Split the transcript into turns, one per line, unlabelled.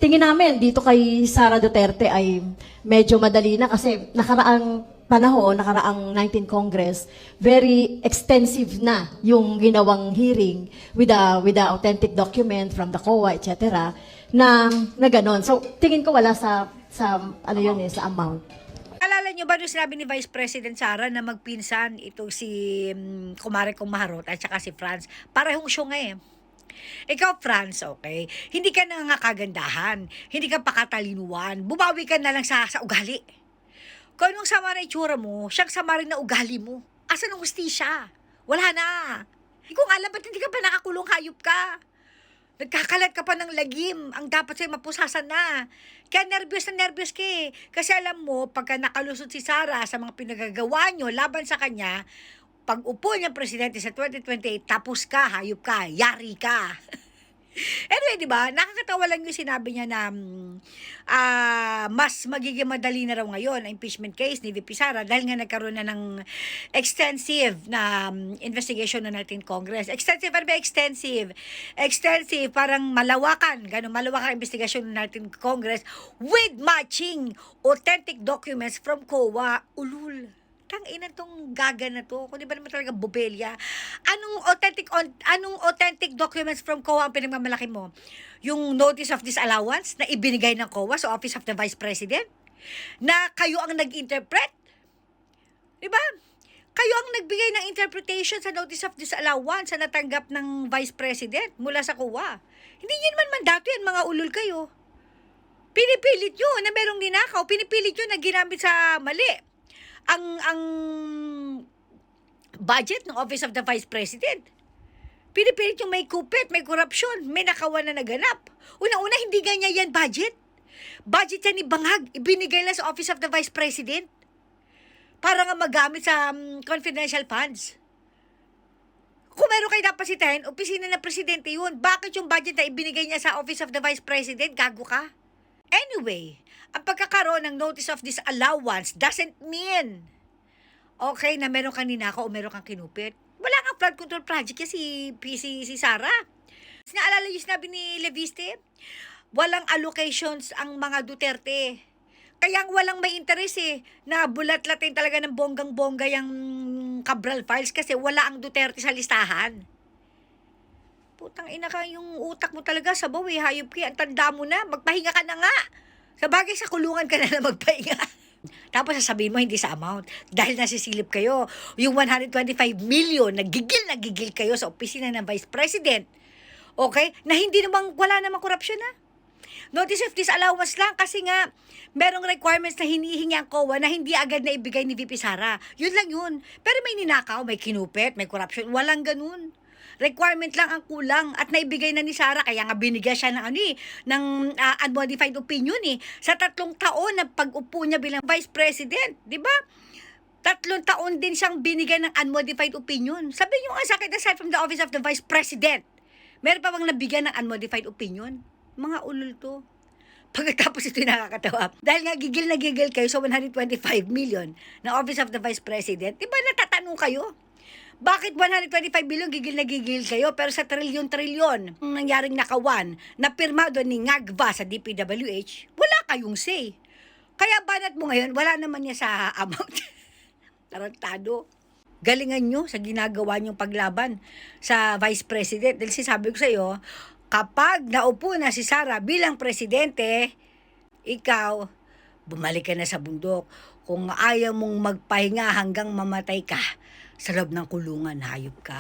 tingin namin dito kay Sara Duterte ay medyo madali na kasi nakaraang panahon, nakaraang 19th Congress, very extensive na yung ginawang hearing with the authentic document from the COA, etc. na ganon. So, tingin ko wala sa ano yun sa amount.
Alala nyo ba nung sinabi ni Vice President Sara na magpinsan itong si Kumare Kumaharot at saka si Franz? Parehong syunga eh. Ikaw, Franz, okay? Hindi ka na nga kagandahan. Hindi ka pakatalinuan. Bumawi ka na lang sa ugali. Kung anong sama na itsura mo, siyang sama rin na ugali mo. Asan ang hustisya? Wala na. Kung alam, ba't hindi ka pa nakakulong, hayop ka? Nagkakalat ka pa ng lagim. Ang dapat sa'yo mapusasan na. Kaya nervyos na nervyos ka eh. Kasi alam mo, pagka nakalusot si Sara sa mga pinagagawa nyo laban sa kanya, pag upo niyang presidente sa 2028, tapos ka, hayop ka, yari ka. Anyway, di ba, nakakatawa lang yung sinabi niya na mas magiging madali na raw ngayon ang impeachment case ni VP Sara dahil nga nagkaroon na ng extensive na investigation na natin Congress. Extensive, ano ba extensive? Extensive, parang malawakan, ganun, malawakan investigation na natin Congress with matching authentic documents from COA. Ulul. Tang-ina tong gaga na to. Kung di ba naman talaga bobelya. Anong authentic documents from COA ang pinagmamalaki mo? Yung notice of disallowance na ibinigay ng COA sa Office of the Vice President? Na kayo ang nag-interpret? Di ba? Kayo ang nagbigay ng interpretation sa notice of disallowance na natanggap ng Vice President mula sa COA. Hindi nyo naman mandato yan, mga ulul kayo. Pinipilit nyo na merong ninakaw. Pinipilit nyo na ginamit sa mali ang budget ng Office of the Vice President. Pinipilit yung may kupit, may korupsyon, may nakawan na naganap. Una-una, hindi ganyan yan budget. Budget yan ni Bangag. Ibinigay lang sa Office of the Vice President para nga magamit sa confidential funds. Kung meron kayo napasitahin, opisina ng presidente yun. Bakit yung budget na ibinigay niya sa Office of the Vice President? Gago ka? Anyway, ang pagkakaroon ng notice of disallowance doesn't mean okay na meron kang ninakaw o meron kang kinupit. Wala kang flood control project yan si Sara. Naalala yung sinabi ni Leviste? Walang allocations ang mga Duterte. Kaya walang may interest eh na bulat-latin talaga ng bonggang-bongga yung Cabral files kasi wala ang Duterte sa listahan. Putang ina ka, yung utak mo talaga sabaw eh, hayop ka. Ang tanda mo na, magpahinga ka na nga. Sa bagay sa kulungan ka na magpahinga. Tapos sasabihin mo hindi sa amount. Dahil nasisilip kayo, yung 125 million, nagigil kayo sa opisina ng Vice President. Okay? Na hindi namang, wala namang korupsyon ha. Notice of disallowance lang kasi nga merong requirements na hinihingi ang COA na hindi agad na ibigay ni VP Sara. Yun lang yun. Pero may ninakaw, may kinupit, may corruption. Walang ganun. Requirement lang ang kulang at naibigay na ni Sara kaya nga binigyan siya ng unmodified opinion sa 3 taon na pag-upo niya bilang Vice President, di ba? 3 taon din siyang binigyan ng unmodified opinion. Sabi niyo nga sa akin, aside from the Office of the Vice President, meron pa bang nabigyan ng unmodified opinion? Mga ulul to. Pagkatapos ito nakakatawa. Dahil nga gigil na gigil kayo sa 125 million ng Office of the Vice President, di ba natatanong kayo? Bakit 125 billion gigil na gigil kayo pero sa trilyon-trilyon ang nangyaring nakawan na pirmado ni Ngagva sa DPWH, wala kayong say. Kaya banat mo ngayon, wala naman niya sa amount. Tarantado. Galingan nyo sa ginagawa nyong paglaban sa Vice President. Dahil sabi ko sa iyo, kapag naupo na si Sara bilang presidente, ikaw, bumalik ka na sa bundok. Kung ayaw mong magpahinga hanggang mamatay ka, sa loob ng kulungan, hayop ka.